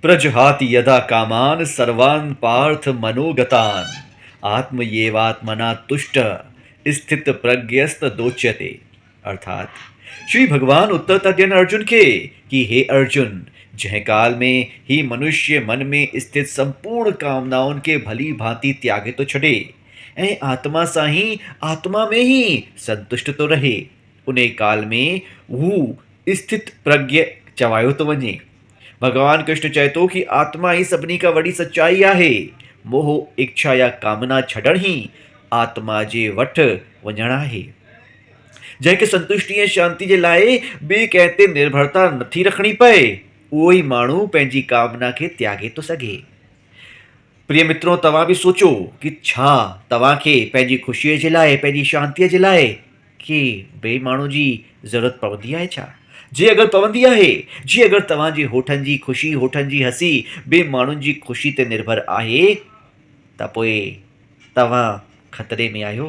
प्रजहाति यदा कामान सर्वान् पार्थ मनोगतान् आत्मयेवात्मना तुष्ट स्थित प्रज्ञस्त दोच्यते। अर्थात श्री भगवान उत्तर तर्जन अर्जुन के कि हे अर्जुन, जह काल में ही मनुष्य मन में स्थित संपूर्ण कामनाओं के भली भांति त्यागे तो छड़े, ऐं आत्मा सा ही आत्मा में ही संतुष्ट तो रहे, उन्हें काल में वो स्थित प्रज्ञ चवायो तो वञे। भगवान कृष्ण चए थो कि आत्मा ही सभिनी खां वॾी सचाई आहे। मोह इच्छा या कामना छॾण ही आत्मा जे वठ वञण आहे। जंहिंखे संतुष्टि ऐं शांति जे लाइ ॿिए कंहिं ते निर्भरता नथी रखणी पए, उहो ई माण्हू पंहिंजी कामना खे त्यागे थो सघे। प्रिय मित्रों, तव्हां बि सोचो कि छा तव्हांखे पंहिंजी ख़ुशीअ जे लाइ, पंहिंजी शांतीअ जे लाइ के ॿिए माण्हू जी ज़रूरत पवंदी आहे छा? जे अगरि पवंदी आहे, जे अगरि तव्हांजी होठनि जी ख़ुशी, होठनि जी हसी ॿिए माण्हुनि जी ख़ुशी ते निर्भर आहे, त पोइ तव्हां ख़तरे में आहियो।